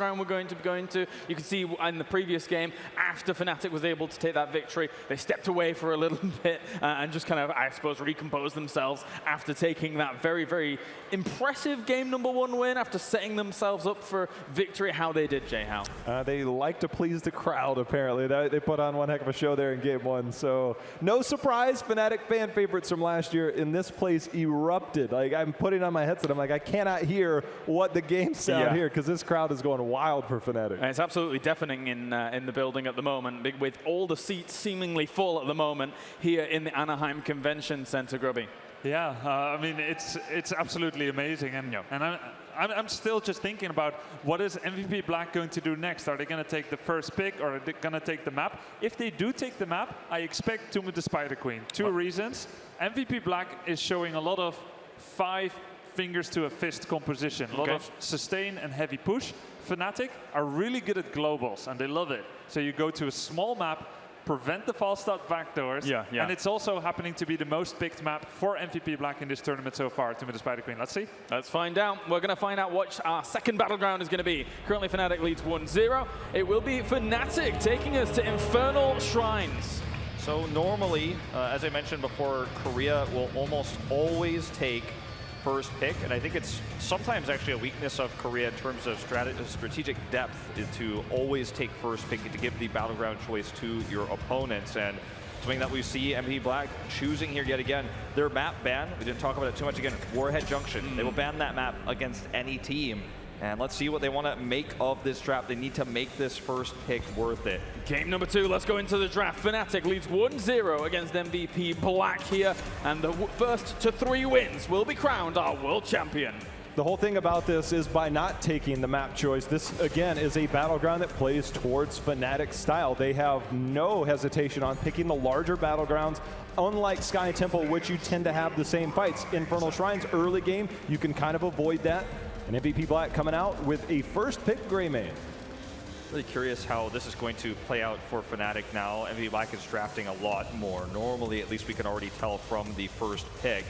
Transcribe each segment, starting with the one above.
battleground we're going to be going to. You can see in the previous game, after Fnatic was able to take that victory, they stepped away for a little bit and just kind of, I suppose, recomposed themselves after taking that very, very impressive game #1 win, after setting themselves up for victory. How they did, Jay-How? They like to please the crowd, apparently. They put on one heck of a show there in game 1. So no surprise, Fnatic fan favorites from last year in this place erupted. Like, I'm putting on my headset, I'm like, I cannot hear what the game sound here, because this crowd is going wild for Fnatic. And it's absolutely deafening in the building at the moment, with all the seats seemingly full at the moment here in the Anaheim Convention Center, Grubby. Yeah, I mean, it's absolutely amazing. And I'm still just thinking about what is MVP Black going to do next? Are they going to take the first pick, or are they going to take the map? If they do take the map, I expect Tomb of the Spider Queen. Two reasons. MVP Black is showing a lot of 5 fingers to a fist composition. A lot of sustain and heavy push. Fnatic are really good at globals, and they love it. So you go to a small map, prevent the false start backdoors, and it's also happening to be the most picked map for MVP Black in this tournament so far, Tomb of the Spider Queen. Let's see. Let's find out. We're going to find out what our second battleground is going to be. Currently, Fnatic leads 1-0. It will be Fnatic taking us to Infernal Shrines. So normally, as I mentioned before, Korea will almost always take first pick, and I think it's sometimes actually a weakness of Korea in terms of strategic depth, is to always take first pick, to give the battleground choice to your opponents. And something that we see MVP Black choosing here yet again, their map ban, we didn't talk about it too much again, Warhead Junction. They will ban that map against any team. And let's see what they want to make of this draft. They need to make this first pick worth it. Game #2, let's go into the draft. Fnatic leads 1-0 against MVP Black here, and the first to 3 wins will be crowned our world champion. The whole thing about this is, by not taking the map choice, this again is a battleground that plays towards Fnatic's style. They have no hesitation on picking the larger battlegrounds, unlike Sky Temple, which you tend to have the same fights. Infernal Shrines, early game, you can kind of avoid that. And MVP Black coming out with a first pick Greymane. Really curious how this is going to play out for Fnatic now. MVP Black is drafting a lot more. Normally, at least we can already tell from the first pick.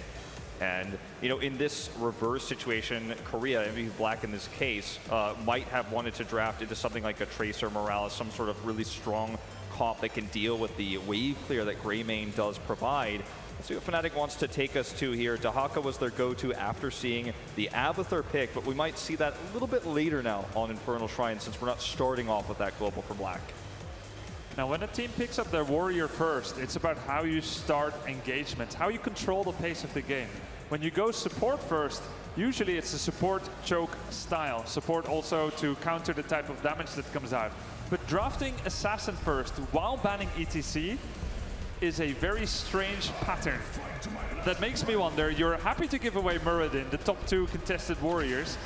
And, you know, in this reverse situation, Korea, MVP Black in this case, might have wanted to draft into something like a Tracer Morales, some sort of really strong comp that can deal with the wave clear that Greymane does provide. Let's see what Fnatic wants to take us to here. Dahaka was their go-to after seeing the Abathur pick, but we might see that a little bit later now on Infernal Shrine, since we're not starting off with that global for Black. Now, when a team picks up their warrior first, it's about how you start engagements, how you control the pace of the game. When you go support first, usually it's a support choke style. Support also to counter the type of damage that comes out. But drafting assassin first while banning ETC is a very strange pattern. That makes me wonder, you're happy to give away Muradin, the top 2 contested warriors.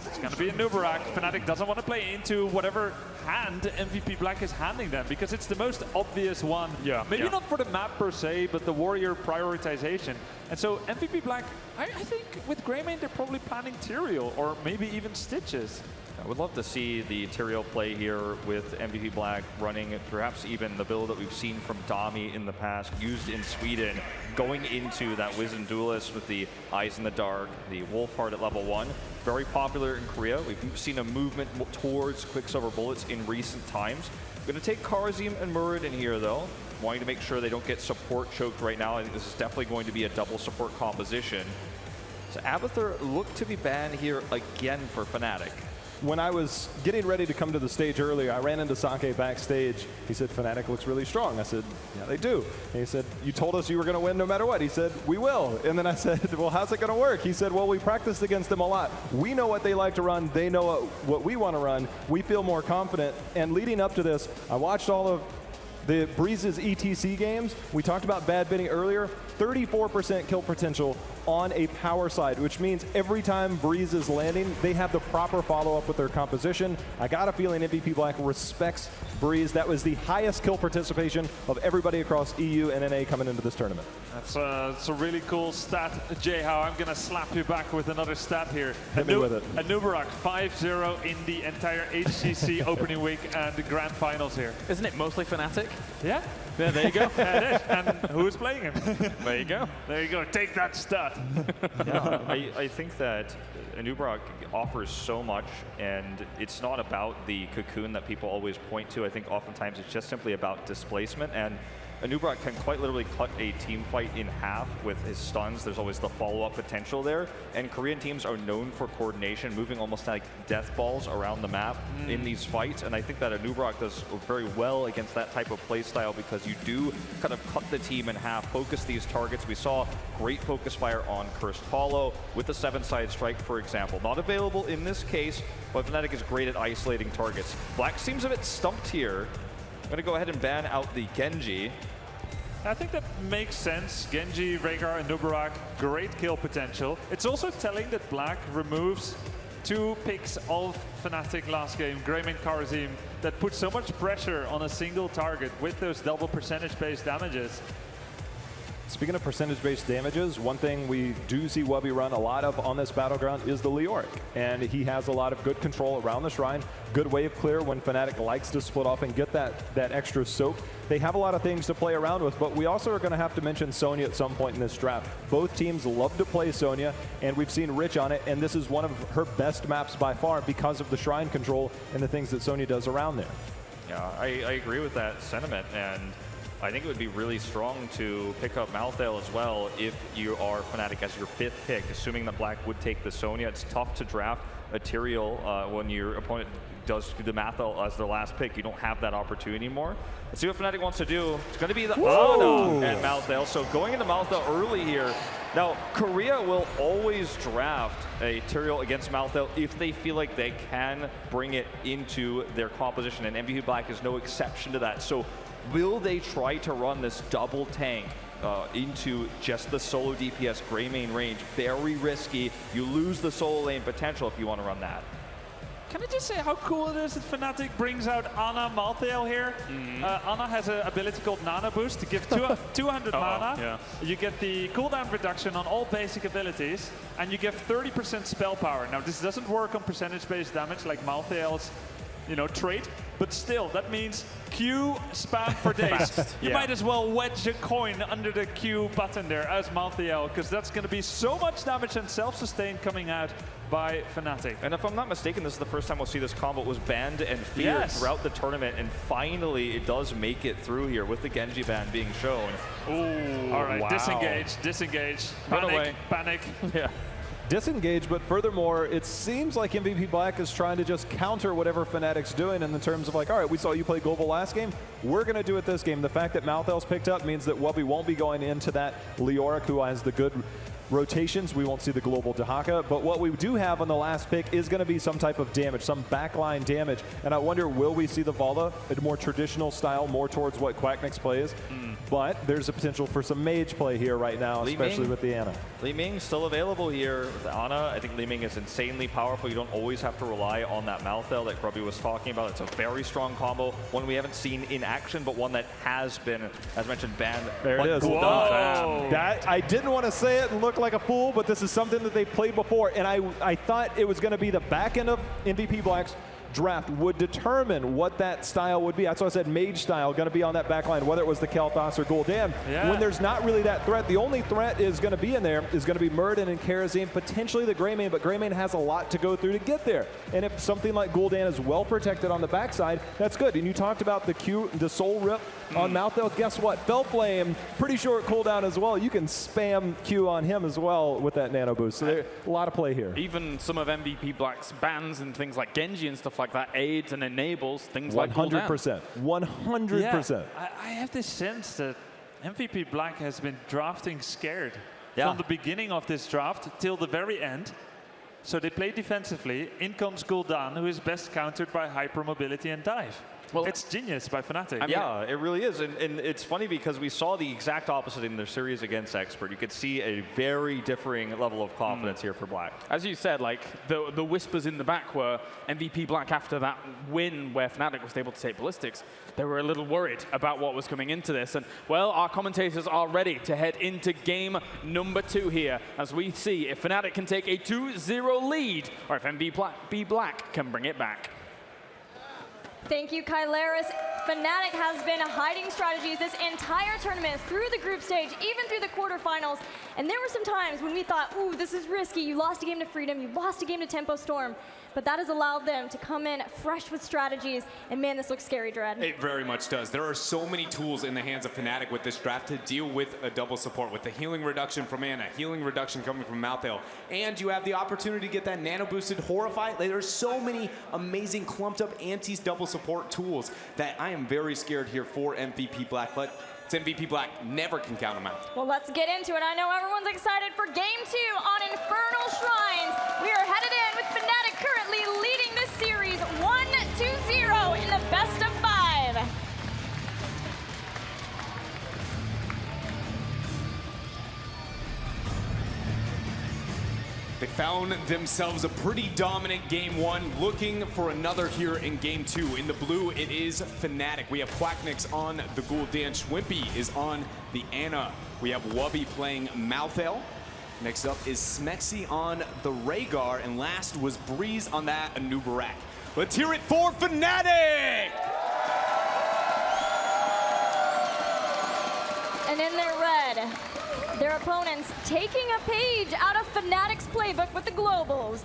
It's going to be a Nubarak. Fnatic doesn't want to play into whatever hand MVP Black is handing them, because it's the most obvious one. Maybe not for the map per se, but the warrior prioritization. And so MVP Black, I think with Greymane, they're probably planning Tyrael, or maybe even Stitches. I would love to see the Tyrael play here with MVP Black running perhaps even the build that we've seen from Dami in the past, used in Sweden, going into that Wizened Duelist with the Eyes in the Dark, the Wolfheart at level 1. Very popular in Korea. We've seen a movement towards Quicksilver Bullets in recent times. I'm going to take Karazim and Muradin here, though, wanting to make sure they don't get support choked right now. I think this is definitely going to be a double support composition. So Abathur looked to be banned here again for Fnatic. When I was getting ready to come to the stage earlier, I ran into Sake backstage. He said, Fnatic looks really strong. I said, yeah, they do. And he said, you told us you were going to win no matter what. He said, we will. And then I said, well, how's it going to work? He said, well, we practiced against them a lot. We know what they like to run. They know what we want to run. We feel more confident. And leading up to this, I watched all of the Breeze's ETC games. We talked about bad bidding earlier. 34% kill potential on a power side, which means every time Breeze is landing, they have the proper follow-up with their composition. I got a feeling MVP Black respects Breeze. That was the highest kill participation of everybody across EU and NA coming into this tournament. That's a really cool stat, Jay-How. I'm going to slap you back with another stat here. Hit me with it. Nubarak 5-0 in the entire HGC opening week and the grand finals here. Isn't it mostly Fnatic? Yeah. Yeah, there you go. Yeah, it is. And who is playing him? There you go. There you go. Take that stat. Yeah, I think that Anubrak offers so much, and it's not about the cocoon that people always point to. I think oftentimes it's just simply about displacement, and Anubrak can quite literally cut a team fight in half with his stuns. There's always the follow-up potential there, and Korean teams are known for coordination, moving almost like death balls around the map in these fights, and I think that Anubrak does very well against that type of play style because you do kind of cut the team in half, focus these targets. We saw great focus fire on Cursed Hollow with the 7-side strike, for example. Not available in this case, but Fnatic is great at isolating targets. Black seems a bit stumped here. I'm going to go ahead and ban out the Genji. I think that makes sense. Genji, Rhaegar, and Anubrak, great kill potential. It's also telling that Black removes 2 picks of Fnatic last game, Greymane, Karazim, that put so much pressure on a single target with those double percentage-based damages. Speaking of percentage-based damages, one thing we do see Wubby run a lot of on this battleground is the Leoric. And he has a lot of good control around the Shrine, good wave clear when Fnatic likes to split off and get that extra soak. They have a lot of things to play around with, but we also are going to have to mention Sonya at some point in this draft. Both teams love to play Sonya, and we've seen Rich on it, and this is one of her best maps by far because of the Shrine control and the things that Sonya does around there. Yeah, I agree with that sentiment, and I think it would be really strong to pick up Malthael as well if you are Fnatic as your 5th pick, assuming that Black would take the Sonya. It's tough to draft a Tyrael when your opponent does the Malthael as their last pick. You don't have that opportunity anymore. Let's see what Fnatic wants to do. It's going to be the Ana and Malthael. So going into Malthael early here. Now, Korea will always draft a Tyrael against Malthael if they feel like they can bring it into their composition, and MVP Black is no exception to that. So will they try to run this double tank into just the solo DPS Greymane range? Very risky. You lose the solo lane potential if you want to run that. Can I just say how cool it is that Fnatic brings out Ana Malthael here? Ana has an ability called Nana Boost to give 200 mana. Yeah. You get the cooldown reduction on all basic abilities, and you get 30% spell power. Now, this doesn't work on percentage-based damage like Malthael's trait, but still, that means Q spam for days. You might as well wedge a coin under the Q button there as Malthael, because that's going to be so much damage and self-sustain coming out by Fnatic. And if I'm not mistaken, this is the first time we'll see this combo. It was banned and feared throughout the tournament, and finally it does make it through here with the Genji ban being shown. Ooh, all right, disengage, Run away. Panic. Yeah. Disengage, but furthermore, it seems like MVP Black is trying to just counter whatever Fnatic's doing in the terms of like, all right, we saw you play global last game, we're going to do it this game. The fact that Malthael's picked up means that Wubby won't be going into that Leoric, who has the good rotations. We won't see the global Dahaka, but what we do have on the last pick is going to be some type of damage, some backline damage, and I wonder, will we see the Vala, a more traditional style, more towards what Quacknix plays? But there's a potential for some mage play here right now, especially with the Ana. Li Ming still available here with Ana. I think Li Ming is insanely powerful. You don't always have to rely on that Malthael that Grubby was talking about. It's a very strong combo, one we haven't seen in action, but one that has been, as mentioned, banned. There it is. Whoa. That, I didn't want to say it and look like a fool, but this is something that they played before, and I thought it was going to be the back end of MVP Black's draft would determine what that style would be. That's why I said mage style, going to be on that back line, whether it was the Kel'Thas or Gul'dan. When there's not really that threat, the only threat is going to be in there is going to be Muradin and Karazim, potentially the Greymane, but Greymane has a lot to go through to get there. And if something like Gul'dan is well protected on the backside, that's good. And you talked about the Q, the Soul Rip on Malthael. Guess what? Fellflame, pretty short cooldown as well. You can spam Q on him as well with that nano boost. So there's a lot of play here. Even some of MVP Black's bans and things like Genji and stuff like that aids and enables things like 100%. 100%. Yeah, I have this sense that MVP Black has been drafting scared from the beginning of this draft till the very end. So they play defensively. In comes Gul'dan, who is best countered by hypermobility and dive. Well, it's genius by Fnatic. I mean, yeah, it really is. And it's funny because we saw the exact opposite in their series against Expert. You could see a very differing level of confidence here for Black. As you said, like the whispers in the back were MVP Black after that win where Fnatic was able to take Ballistics. They were a little worried about what was coming into this. And, well, our commentators are ready to head into game number 2 here as we see if Fnatic can take a 2-0 lead or if MVP Black can bring it back. Thank you, Kyleris. Fnatic has been hiding strategies this entire tournament through the group stage, even through the quarterfinals. And there were some times when we thought, ooh, this is risky. You lost a game to Freedom, you lost a game to Tempo Storm. But that has allowed them to come in fresh with strategies. And man, this looks scary, Dread. It very much does. There are so many tools in the hands of Fnatic with this draft to deal with a double support, with the healing reduction from Ana, healing reduction coming from Malthael, and you have the opportunity to get that nano-boosted Horrify. There's so many amazing clumped-up anti double support tools that I am very scared here for MVP Black, but it's MVP Black, never can count them out. Well, let's get into it. I know everyone's excited for Game 2 on Infernal Shrines. We are headed in with Fnatic currently leading this series 1-0 in the best of 5. They found themselves a pretty dominant Game 1, looking for another here in Game 2. In the blue, it is Fnatic. We have Quacknix on the Gul'dan. Schwimpy is on the Ana. We have Wubby playing Malthael. Next up is Smexy on the Rhaegar, and last was Breeze on that Anubarak. Let's hear it for Fnatic! And in their red, their opponents taking a page out of Fnatic's playbook with the Globals.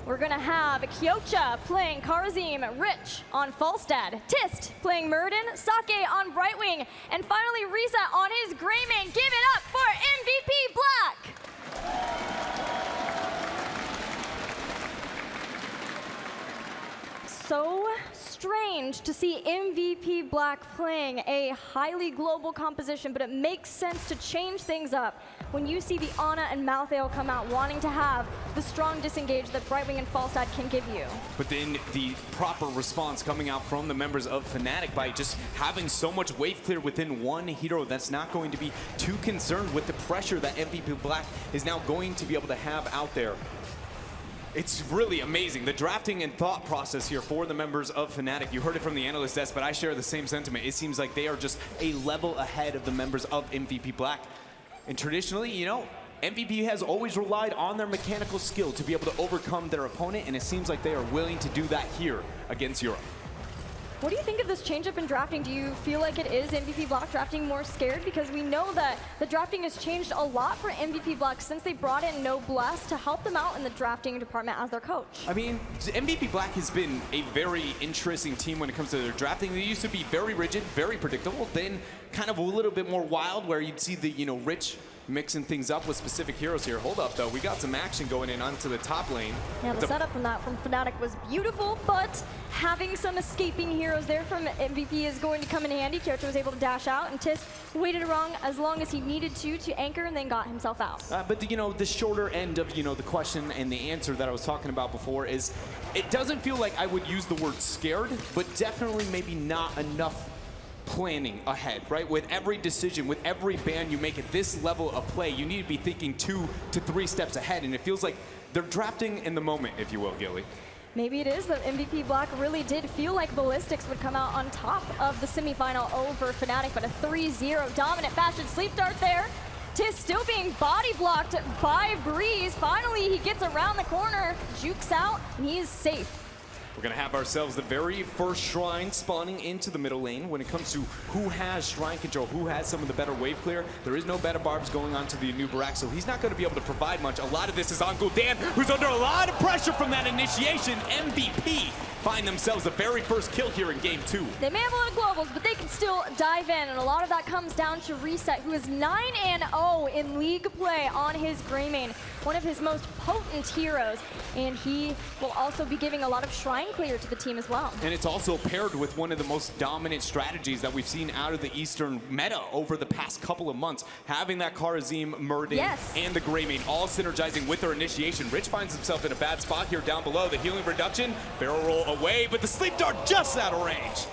We're gonna have Kyocha playing Karazim, Rich on Falstad, Tist playing Murden, Sake on Brightwing, and finally Risa on his Greymane. Give it up for MVP Black! So strange to see MVP Black playing a highly global composition, but it makes sense to change things up when you see the Ana and Malthael come out wanting to have the strong disengage that Brightwing and Falstad can give you. But then the proper response coming out from the members of Fnatic by just having so much wave clear within one hero that's not going to be too concerned with the pressure that MVP Black is now going to be able to have out there. It's really amazing, the drafting and thought process here for the members of Fnatic. You heard it from the analyst desk, but I share the same sentiment. It seems like they are just a level ahead of the members of MVP Black. And traditionally, you know, MVP has always relied on their mechanical skill to be able to overcome their opponent, and it seems like they are willing to do that here against Europe. What do you think of this change-up in drafting? Do you feel like it is MVP Black drafting more scared? Because we know that the drafting has changed a lot for MVP Black since they brought in Noblesse to help them out in the drafting department as their coach. I mean, MVP Black has been a very interesting team when it comes to their drafting. They used to be very rigid, very predictable, then kind of a little bit more wild where you'd see the, you know, Rich mixing things up with specific heroes here. Hold up, though. We got some action going in onto the top lane. Yeah, the setup from that from Fnatic was beautiful, but having some escaping heroes there from MVP is going to come in handy. Kyoto was able to dash out, and Tis waited around as long as he needed to anchor, and then got himself out. But, you know, the shorter end of, you know, the question and the answer that I was talking about before is it doesn't feel like I would use the word scared, but definitely maybe not enough planning ahead, right? With every decision, with every ban you make at this level of play, you need to be thinking 2 to 3 steps ahead, and it feels like they're drafting in the moment, if you will, Gilly. Maybe it is that MVP Black really did feel like Ballistics would come out on top of the semifinal over Fnatic, but a 3-0 dominant fashion sleep dart there. Tis still being body blocked by Breeze. Finally, he gets around the corner, jukes out, and he is safe. We're going to have ourselves the very first Shrine spawning into the middle lane. When it comes to who has Shrine control, who has some of the better wave clear, there is no better barbs going on to the Anubarak, so he's not going to be able to provide much. A lot of this is on Gul'dan, who's under a lot of pressure from that initiation. MVP find themselves the very first kill here in Game 2. They may have a lot of globals, but they can still dive in, and a lot of that comes down to Reset, who is 9-0 in league play on his Greymane, one of his most potent heroes, and he will also be giving a lot of Shrine clear to the team as well. And it's also paired with one of the most dominant strategies that we've seen out of the Eastern meta over the past couple of months, having that Karazim, Murden, and the Greymane all synergizing with their initiation. Rich finds himself in a bad spot here down below. The healing reduction, barrel roll away, but the sleep dart just out of range.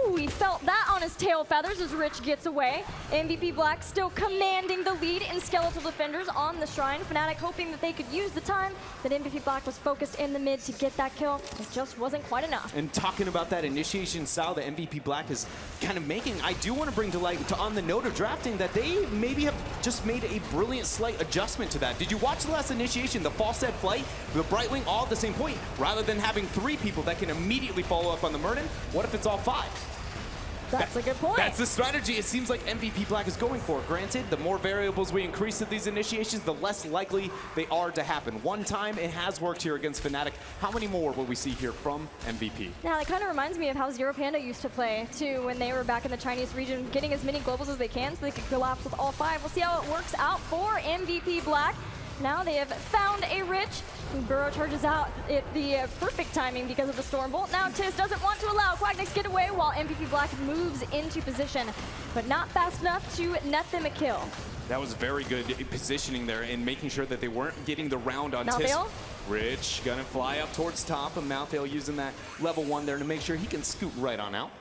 Ooh, he felt that on his tail feathers as Rich gets away. MVP Black still commanding the lead in skeletal defenders on the Shrine. Fnatic hoping that they could use the time that MVP Black was focused in the mid to get that kill. It just wasn't quite enough. And talking about that initiation style that MVP Black is kind of making, I do want to bring to light, on the note of drafting, that they maybe have just made a brilliant slight adjustment to that. Did you watch the last initiation, the false head flight, the Brightwing, all at the same point? Rather than having 3 people that can immediately follow up on the Murden, what if it's all 5? That's a good point. That's the strategy it seems like MVP Black is going for. Granted, the more variables we increase at these initiations, the less likely they are to happen. One time it has worked here against Fnatic. How many more will we see here from MVP? Yeah, that kind of reminds me of how Zero Panda used to play, too, when they were back in the Chinese region, getting as many globals as they can so they could collapse with all 5. We'll see how it works out for MVP Black. Now they have found a Rich. Burrow charges out at the perfect timing because of the Storm Bolt. Now Tiz doesn't want to allow Quagnix get away while MVP Black moves into position, but not fast enough to net them a kill. That was very good positioning there and making sure that they weren't getting the round on Tiz. Rich gonna fly up towards top, and Malthael using that level 1 there to make sure he can scoot right on out.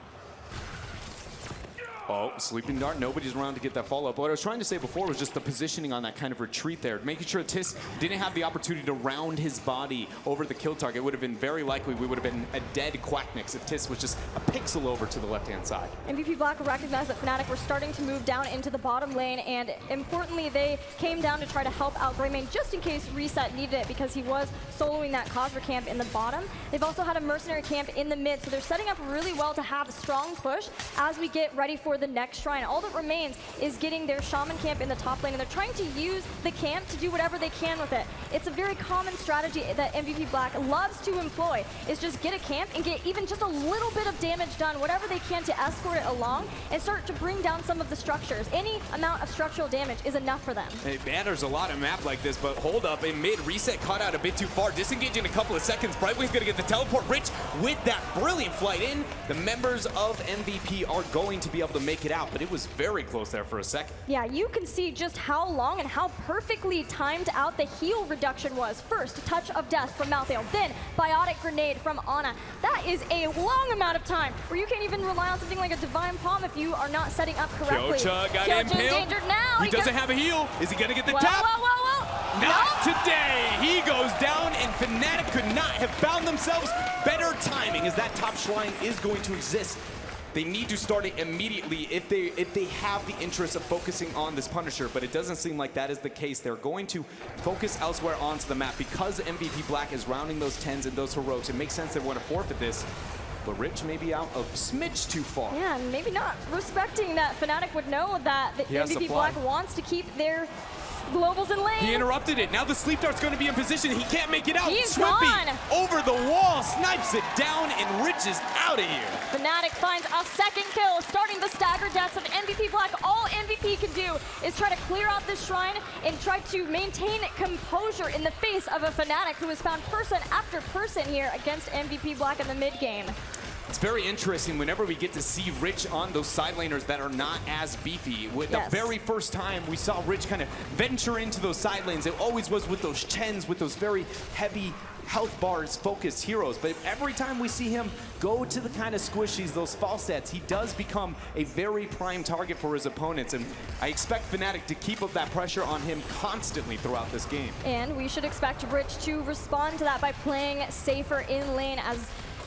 Oh, Sleeping Dart, nobody's around to get that follow-up. What I was trying to say before was just the positioning on that kind of retreat there, making sure Tiss didn't have the opportunity to round his body over the kill target. It would have been very likely we would have been a dead Quacknix if Tiss was just a pixel over to the left-hand side. MVP Black recognized that Fnatic were starting to move down into the bottom lane, and importantly, they came down to try to help out Greymane just in case Reset needed it because he was soloing that Cosra camp in the bottom. They've also had a Mercenary camp in the mid, so they're setting up really well to have a strong push as we get ready for the next Shrine. All that remains is getting their Shaman camp in the top lane, and they're trying to use the camp to do whatever they can with it. It's a very common strategy that MVP Black loves to employ, is just get a camp and get even just a little bit of damage done, whatever they can to escort it along and start to bring down some of the structures. Any amount of structural damage is enough for them. It matters a lot in a map like this, but hold up, in mid, Reset caught out a bit too far, disengaging in a couple of seconds. Brightwing's gonna get the teleport. Rich with that brilliant flight in. The members of MVP are going to be able to make it out, but it was very close there for a second. Yeah, you can see just how long and how perfectly timed out the heal reduction was. First, Touch of Death from Malthael, then Biotic Grenade from Ana. That is a long amount of time where you can't even rely on something like a Divine Palm if you are not setting up correctly. Kyocha got impaled. Now. He doesn't have a heal. Is he gonna get the whoa, tap? Whoa, whoa, whoa. Not today. He goes down, and Fnatic could not have found themselves better timing as that top shrine is going to exist. They need to start it immediately if they have the interest of focusing on this Punisher, but it doesn't seem like that is the case. They're going to focus elsewhere onto the map because MVP Black is rounding those 10s and those heroics. It makes sense they want to forfeit this, but Rich may be out a smidge too far. Yeah, and maybe not respecting that Fnatic would know that the MVP Black wants to keep their globals in lane. He interrupted it. Now the Sleep Dart's going to be in position. He can't make it out. He's Swimpy gone. Over the wall, snipes it down, and Rich is out of here. Fnatic finds a second kill, starting the stagger deaths of MVP Black. All MVP can do is try to clear out this shrine and try to maintain composure in the face of a Fnatic who has found person after person here against MVP Black in the mid game. It's very interesting whenever we get to see Rich on those side laners that are not as beefy. With the very first time we saw Rich kind of venture into those side lanes, it always was with those Chens, with those very heavy health bars focused heroes. But every time we see him go to the kind of squishies, those false sets, he does become a very prime target for his opponents. And I expect Fnatic to keep up that pressure on him constantly throughout this game. And we should expect Rich to respond to that by playing safer in lane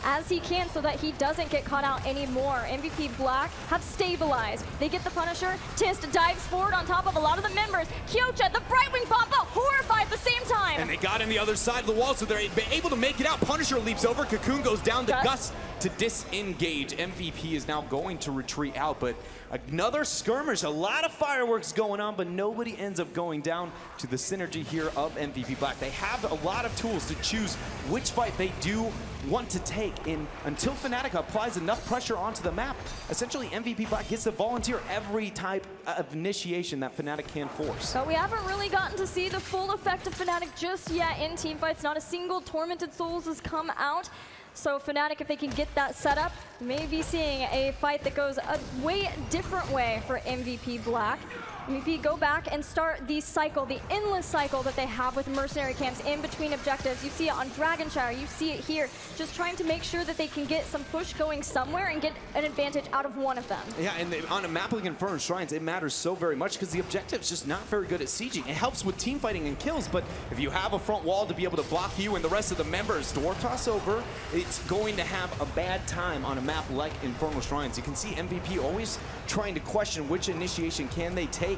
as he can so that he doesn't get caught out anymore. MVP Black have stabilized. They get the Punisher. Tist dives forward on top of a lot of the members. Kyocha, the Brightwing Papa, horrified at the same time. And they got in the other side of the wall, so they're able to make it out. Punisher leaps over. Cocoon goes down. The Gus to disengage. MVP is now going to retreat out, but another skirmish. A lot of fireworks going on, but nobody ends up going down to the synergy here of MVP Black. They have a lot of tools to choose which fight they do want to take. And until Fnatic applies enough pressure onto the map, essentially MVP Black gets to volunteer every type of initiation that Fnatic can force. But we haven't really gotten to see the full effect of Fnatic just yet in teamfights. Not a single Tormented Souls has come out. So Fnatic, if they can get that set up, may be seeing a fight that goes a way different way for MVP Black. MVP go back and start the cycle, the endless cycle that they have with mercenary camps in between objectives. You see it on Dragon Shower, you see it here, just trying to make sure that they can get some push going somewhere and get an advantage out of one of them. Yeah, and on a map like Infernal Shrines, it matters so very much because the objective's just not very good at sieging. It helps with team fighting and kills, but if you have a front wall to be able to block you and the rest of the members, Dwarf Toss over, it's going to have a bad time on a map like Infernal Shrines. You can see MVP always trying to question which initiation can they take,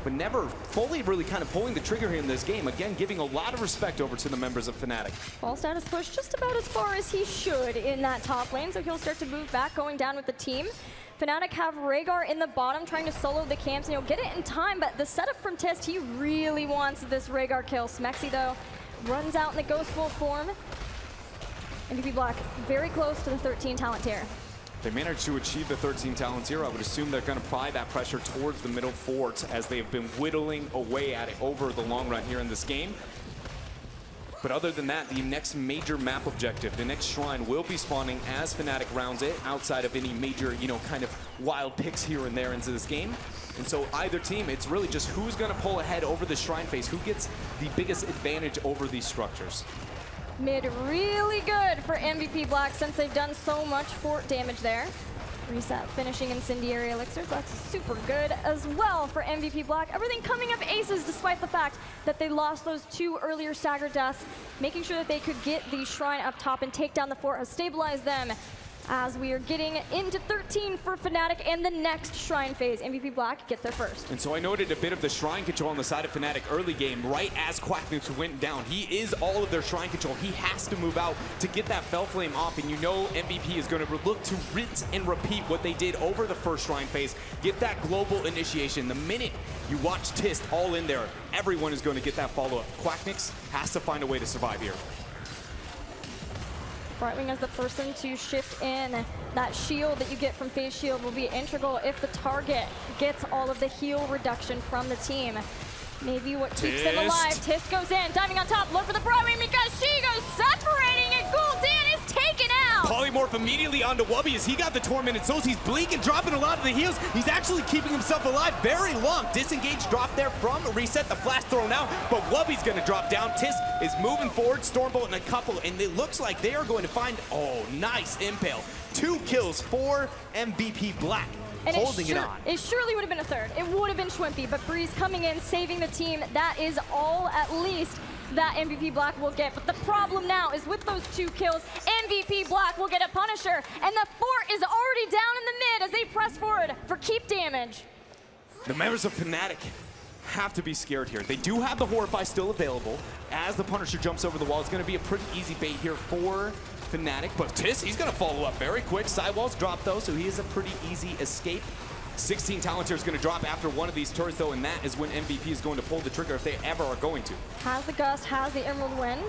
but never fully really kind of pulling the trigger here in this game. Again, giving a lot of respect over to the members of Fnatic. Falstad has pushed just about as far as he should in that top lane, so he'll start to move back, going down with the team. Fnatic have Rhaegar in the bottom, trying to solo the camps, and he'll get it in time, but the setup from Tist, he really wants this Rhaegar kill. Smexy, though, runs out in the Ghost Wolf form. MVP Black very close to the 13 talent tier. They managed to achieve the 13 talents here. I would assume they're going to apply that pressure towards the middle fort as they have been whittling away at it over the long run here in this game. But other than that, the next major map objective, the next shrine, will be spawning as Fnatic rounds it, outside of any major, kind of wild picks here and there into this game. And so either team, it's really just who's going to pull ahead over the shrine phase, who gets the biggest advantage over these structures. Mid really good for MVP Black since they've done so much fort damage there. Reset finishing Incendiary Elixirs, that's super good as well for MVP Black. Everything coming up aces despite the fact that they lost those 2 earlier stagger deaths. Making sure that they could get the shrine up top and take down the fort has stabilized them. As we are getting into 13 for Fnatic and the next shrine phase. MVP Black gets there first. And so I noted a bit of the shrine control on the side of Fnatic early game, right as Quacknix went down. He is all of their shrine control. He has to move out to get that Fel Flame off, and MVP is going to look to rinse and repeat what they did over the first shrine phase. Get that global initiation. The minute you watch Tist all in there, everyone is going to get that follow-up. Quacknix has to find a way to survive here. Brightwing as the person to shift in. That shield that you get from Phase Shield will be integral if the target gets all of the heal reduction from the team. Maybe what keeps them alive. Tist goes in, diving on top, look for the Brightwing because she goes separating and Gul'dan is taken out. Polymorph immediately onto Wubby as he got the Tormented Souls. He's bleaking, dropping a lot of the heals. He's actually keeping himself alive very long. Disengage drop there from Reset, the flash thrown out, but Wubby's gonna drop down. Tist is moving forward, Stormbolt and a couple, and it looks like they are going to find, oh, nice Impale. 2 kills for MVP Black. And holding it on. It surely would have been a third. It would have been Schwimpy, but Breeze coming in, saving the team. That is all at least that MVP Black will get. But the problem now is with those 2 kills, MVP Black will get a Punisher, and the fort is already down in the mid as they press forward for keep damage. The members of Fnatic have to be scared here. They do have the Horrify still available. As the Punisher jumps over the wall, it's going to be a pretty easy bait here for Fnatic, but Tist, he's going to follow up very quick. Sidewalls drop though, so he is a pretty easy escape. 16 Talontier is going to drop after one of these turrets though, and that is when MVP is going to pull the trigger if they ever are going to. Has the Gust, has the Emerald Wind.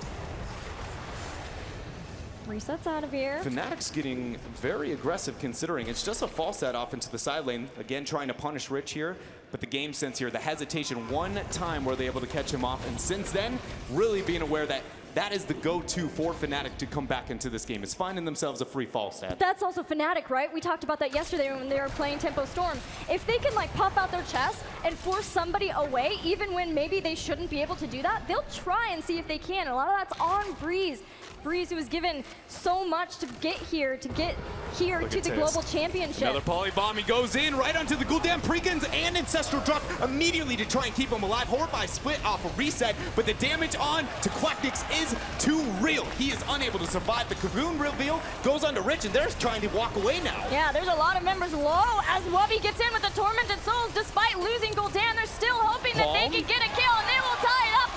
Resets out of here. Fnatic's getting very aggressive considering it's just a Falstad off into the side lane. Again, trying to punish Rich here, but the game sense here, the hesitation, one time were they able to catch him off, and since then, really being aware that that is the go-to for Fnatic to come back into this game. It's finding themselves a free Falstad. That's also Fnatic, right? We talked about that yesterday when they were playing Tempo Storm. If they can like puff out their chest and force somebody away, even when maybe they shouldn't be able to do that, they'll try and see if they can. A lot of that's on Breeze. Breeze, who was given so much to get here to the global championship. Another poly bomb, he goes in right onto the Gul'dan Precons and Ancestral drop immediately to try and keep him alive. Horrify split off a Reset, but the damage on to Quacknix is too real. He is unable to survive. The Cocoon reveal goes on to Rich, and they're trying to walk away now. Yeah, there's a lot of members low as Wubby gets in with the Tormented Souls. Despite losing Gul'dan, they're still hoping that they can get a kill, and they will tie it up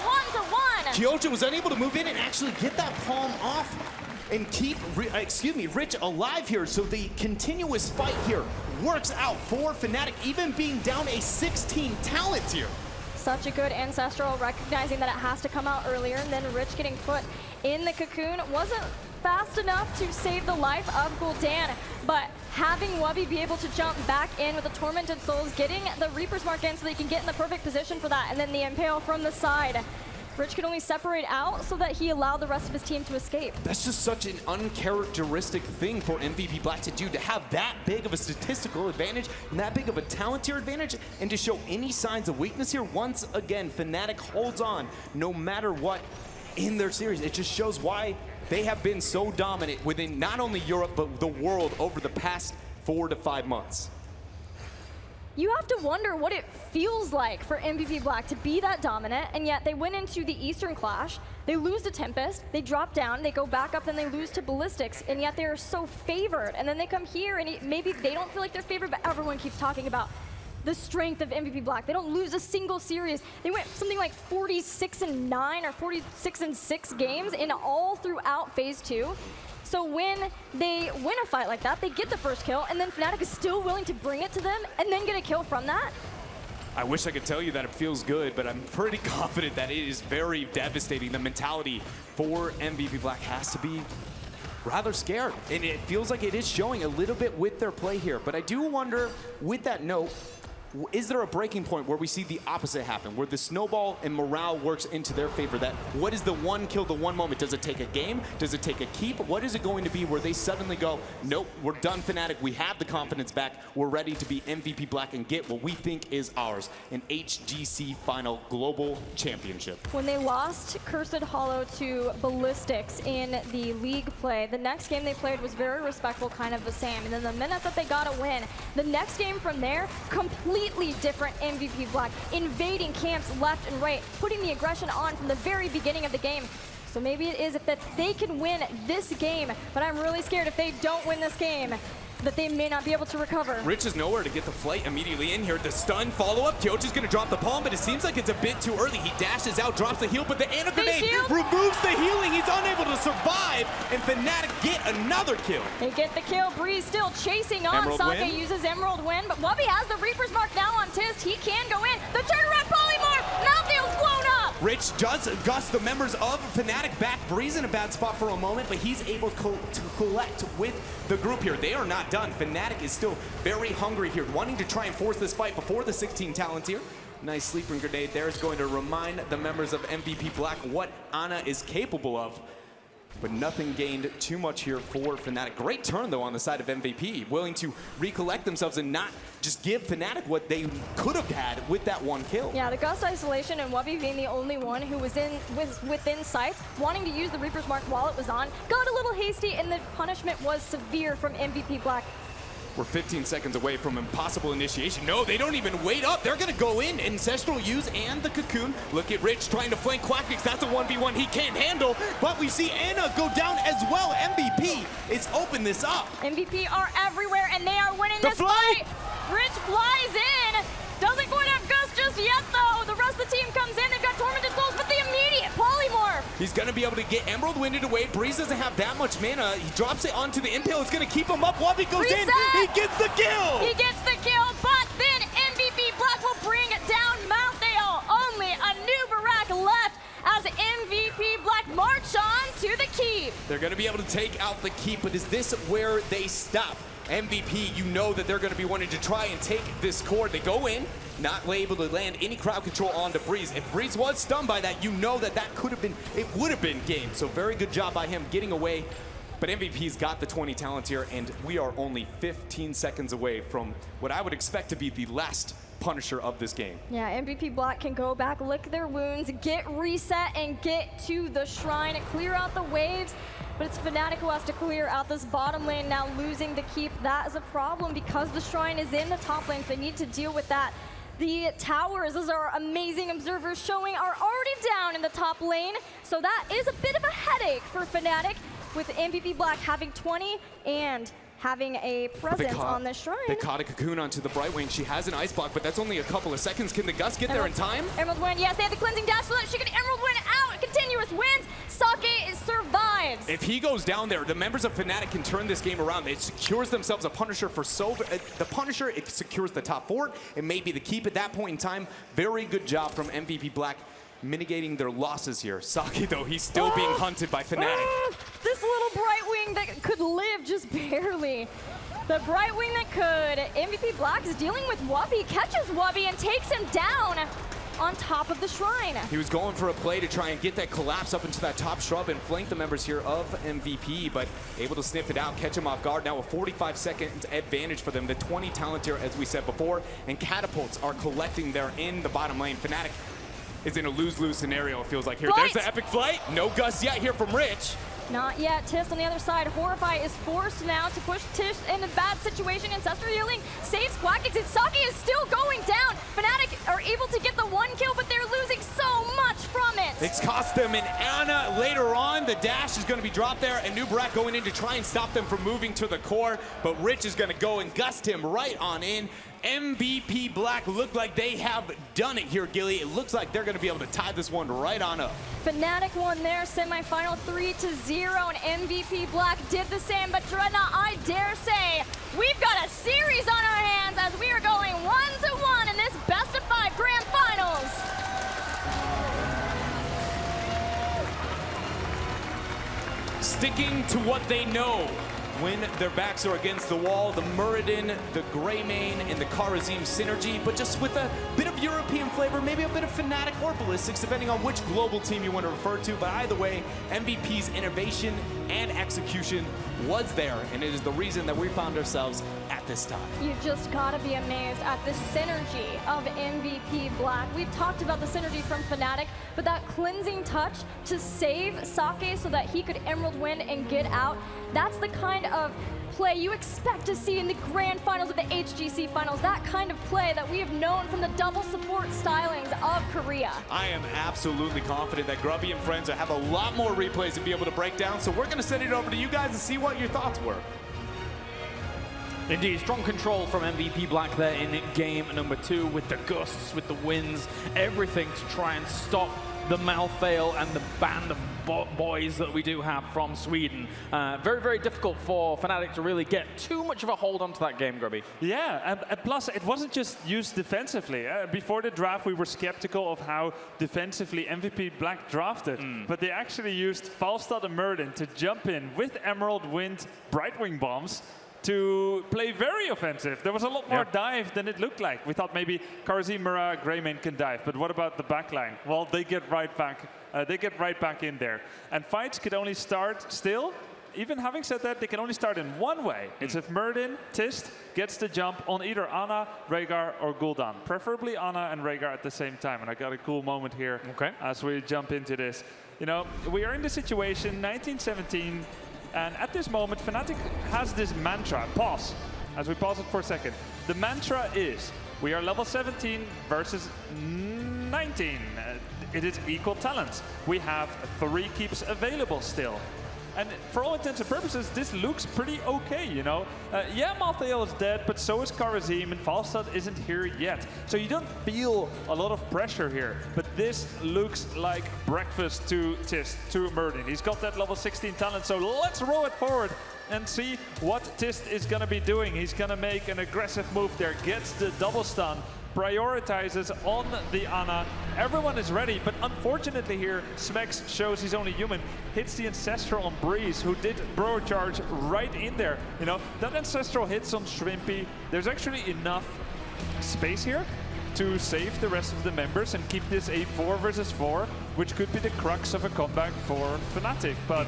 1-1. Kyocha was unable to move in and actually get that palm off and keep Rich alive here. So the continuous fight here works out for Fnatic, even being down a 16 talent here. Such a good Ancestral, recognizing that it has to come out earlier, and then Rich getting put in the Cocoon wasn't fast enough to save the life of Gul'dan, but having Wubby be able to jump back in with the Tormented Souls, getting the Reaper's Mark in so they can get in the perfect position for that, and then the Impale from the side. Rich could only separate out so that he allowed the rest of his team to escape. That's just such an uncharacteristic thing for MVP Black to do, to have that big of a statistical advantage and that big of a talent tier advantage, and to show any signs of weakness here. Once again, Fnatic holds on no matter what in their series. It just shows why they have been so dominant within not only Europe, but the world over the past 4 to 5 months. You have to wonder what it feels like for MVP Black to be that dominant, and yet they went into the Eastern Clash, they lose to Tempest, they drop down, they go back up, then they lose to Ballistics, and yet they're so favored. And then they come here, and maybe they don't feel like they're favored, but everyone keeps talking about the strength of MVP Black. They don't lose a single series. They went something like 46-9 or 46-6 games in all throughout Phase 2. So when they win a fight like that, they get the first kill, and then Fnatic is still willing to bring it to them and then get a kill from that. I wish I could tell you that it feels good, but I'm pretty confident that it is very devastating. The mentality for MVP Black has to be rather scared, and it feels like it is showing a little bit with their play here. But I do wonder, with that note, is there a breaking point where we see the opposite happen, where the snowball and morale works into their favor? That what is the one kill, the one moment? Does it take a game? Does it take a keep? What is it going to be where they suddenly go, nope, we're done, Fnatic. We have the confidence back. We're ready to be MVP Black and get what we think is ours, an HGC Final Global Championship. When they lost Cursed Hollow to Ballistics in the league play, the next game they played was very respectful, kind of the same. And then the minute that they got a win, the next game from there, completely different MVP Black, invading camps left and right, putting the aggression on from the very beginning of the game. So maybe it is that they can win this game, but I'm really scared if they don't win this game, that they may not be able to recover. Rich is nowhere to get the flight immediately in here. The stun follow-up. Kyochi's going to drop the palm, but it seems like it's a bit too early. He dashes out, drops the heal, but the Ana grenade removes the healing. He's unable to survive, and Fnatic get another kill. They get the kill. Breeze still chasing on. Emerald Sake win. uses Emerald Win, but Wubby has the Reaper's Mark now on Tist. He can go in. The turnaround polymorph. Malthael's blown up. Rich does gust the members of Fnatic back. Breeze in a bad spot for a moment, but he's able to collect with the group here. They are not done. Fnatic is still very hungry here, wanting to try and force this fight before the 16 talents here. Nice sleeping grenade there is going to remind the members of MVP Black what Ana is capable of. But nothing gained too much here for Fnatic. Great turn, though, on the side of MVP, willing to recollect themselves and not just give Fnatic what they could have had with that one kill. Yeah, the Gust Isolation and Wubby being the only one who was within sight, wanting to use the Reaper's Mark while it was on, got a little hasty, and the punishment was severe from MVP Black. We're 15 seconds away from impossible initiation. No, they don't even wait up. They're gonna go in. Ancestral use and the Cocoon. Look at Rich trying to flank Quackix. That's a 1v1 he can't handle. But we see Ana go down as well. MVP is open this up. MVP are everywhere, and they are winning this fight. Rich flies in. Doesn't quite have Gust just yet, though. The rest of the team comes in. They've got Tormented Souls, but the immediate polymorph. He's going to be able to get Emerald Winded away. Breeze doesn't have that much mana. He drops it onto the Impale. It's going to keep him up. Wubby goes in. He gets the kill. He gets the kill, but then MVP Black will bring down Malthael. Only a new Barak left as MVP Black march on to the keep. They're going to be able to take out the keep, but is this where they stop? MVP, you know that they're going to be wanting to try and take this core. They go in, not able to land any crowd control onto Breeze. If Breeze was stunned by that, you know that that could have been, it would have been game. So very good job by him getting away. But MVP's got the 20 talents here, and we are only 15 seconds away from what I would expect to be the last Punisher of this game. Yeah, MVP Black can go back, lick their wounds, get reset, and get to the shrine, clear out the waves. But it's Fnatic who has to clear out this bottom lane, now losing the keep. That is a problem because the shrine is in the top lane, so they need to deal with that. The towers, as our amazing observers showing, are already down in the top lane, so that is a bit of a headache for Fnatic, with MVP Black having 20 and having a presence on the shrine. They caught a Cocoon onto the Bright Wing. She has an Ice Block, but that's only a couple of seconds. Can the Gust get there in time? Emerald Win, yes, they have the Cleansing Dash so that she can Emerald Win out. Continuous wins. Sake survives. If he goes down there, the members of Fnatic can turn this game around. It secures themselves a Punisher for the Punisher. It secures the top fort. It may be the keep at that point in time. Very good job from MVP Black mitigating their losses here. Sake, though, he's still being hunted by Fnatic. This little Bright Wing that could live just barely. The Bright Wing that could. MVP Black is dealing with Wubby, catches Wubby and takes him down. on top of the shrine. He was going for a play to try and get that collapse up into that top shrub and flank the members here of MVP, but able to sniff it out, catch him off guard. Now a 45-second advantage for them. The 20 talent here, as we said before, and catapults are collecting there in the bottom lane. Fnatic is in a lose-lose scenario, it feels like here. Flight. There's the epic flight. No Gus yet here from Rich. Not yet. Tist on the other side. Horrify is forced now to push Tish in a bad situation. Ancestral healing saves Quackix. Saki is still going down. Fnatic are able to get the 1 kill, but they're losing so much from it. It's cost them an Ana later on. The dash is going to be dropped there, and Nubrak going in to try and stop them from moving to the core, but Rich is going to go and gust him right on in. MVP Black look like they have done it here, Gilly. It looks like they're going to be able to tie this one right on up. Fnatic won their semifinal 3-0, and MVP Black did the same. But Dreadnought, I dare say, we've got a series on our hands as we are going 1-1 in this best-of-5 grand finals. Sticking to what they know when their backs are against the wall, the Muradin, the Greymane, and the Kharazim synergy, but just with a bit of European flavor, maybe a bit of Fnatic or Ballistics, depending on which global team you want to refer to. But either way, MVP's innovation and execution was there, and it is the reason that we found ourselves at this time. You just gotta be amazed at the synergy of MVP Black. We've talked about the synergy from Fnatic, but that cleansing touch to save Sake so that he could Emerald win and get out, that's the kind of play you expect to see in the grand finals of the HGC finals. That kind of play that we have known from the double support stylings of Korea. I am absolutely confident that Grubby and friends have a lot more replays to be able to break down, so we're going to send it over to you guys and see what your thoughts were. Indeed, strong control from MVP Black there in game number 2 with the gusts, with the winds, everything to try and stop the Malfail and the band of boys that we do have from Sweden. Very, very difficult for Fnatic to really get too much of a hold onto that game, Grubby. Yeah, and plus it wasn't just used defensively. Before the draft, we were skeptical of how defensively MVP Black drafted, but they actually used Falstad and Muradin to jump in with Emerald Wind Brightwing bombs to play very offensive. There was a lot more dive than it looked like. We thought maybe Kharazim, Mura, Greymane can dive, but what about the backline? Well, they get right back. They get right back in there. And fights could only start still. Even having said that, they can only start in one way. It's if Muradin, Tist, gets the jump on either Ana, Rhaegar, or Gul'dan. Preferably Ana and Rhaegar at the same time. And I got a cool moment here as we jump into this. You know, we are in the situation, 1917, and at this moment, Fnatic has this mantra. Pause, as we pause it for a second. The mantra is, we are level 17 versus 19. It is equal talents. We have 3 keeps available still. And for all intents and purposes, this looks pretty okay, you know? Yeah, Malthael is dead, but so is Kharazim, and Falstad isn't here yet. So you don't feel a lot of pressure here. But this looks like breakfast to Tist, to Muradin. He's got that level 16 talent, so let's roll it forward and see what Tist is gonna be doing. He's gonna make an aggressive move there, gets the double stun, prioritizes on the Ana. Everyone is ready, but unfortunately here, Smex shows he's only human, hits the Ancestral on Breeze, who did Bro Charge right in there. You know, that Ancestral hits on Shrimpy. There's actually enough space here to save the rest of the members and keep this a 4 versus 4, which could be the crux of a comeback for Fnatic. But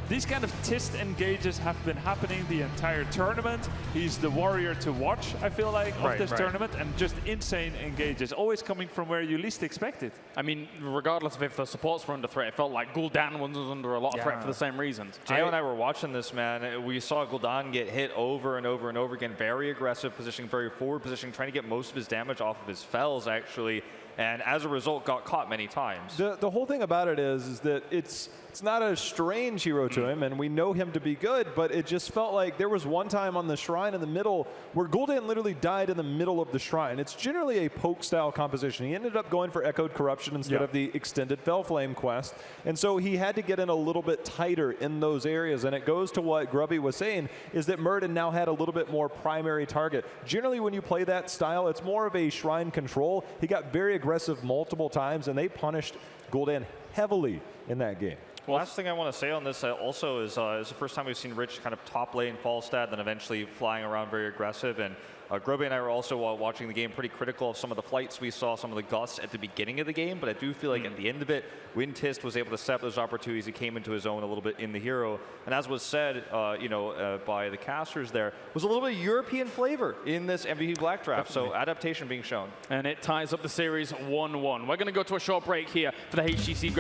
these kind of Tist engages have been happening the entire tournament. He's the warrior to watch, I feel like, of this tournament, and just insane engages, always coming from where you least expect it. I mean, regardless of if the supports were under threat, it felt like Gul'dan was under a lot of threat for the same reasons. Jayo and I were watching this, man. We saw Gul'dan get hit over and over and over again. Very aggressive positioning, very forward positioning, trying to get most of his damage off of his fells, actually. And as a result, got caught many times. The whole thing about it is that it's not a strange hero to him, and we know him to be good, but it just felt like there was one time on the shrine in the middle where Gul'dan literally died in the middle of the shrine. It's generally a poke-style composition. He ended up going for Echoed Corruption instead of the extended Fellflame quest, and so he had to get in a little bit tighter in those areas, and it goes to what Grubby was saying, is that Muradin now had a little bit more primary target. Generally, when you play that style, it's more of a shrine control. He got very aggressive multiple times, and they punished Gul'dan heavily in that game. Last thing I want to say on this also is it's the first time we've seen Rich kind of top lane Falstad, then eventually flying around very aggressive. And Grobe and I were also watching the game pretty critical of some of the flights we saw, some of the gusts at the beginning of the game. But I do feel like at the end of it, when Tist was able to set up those opportunities, he came into his own a little bit in the hero. And as was said, by the casters there, was a little bit of European flavor in this MVP Black draft. Definitely. So adaptation being shown. And it ties up the series 1-1. We're going to go to a short break here for the HGC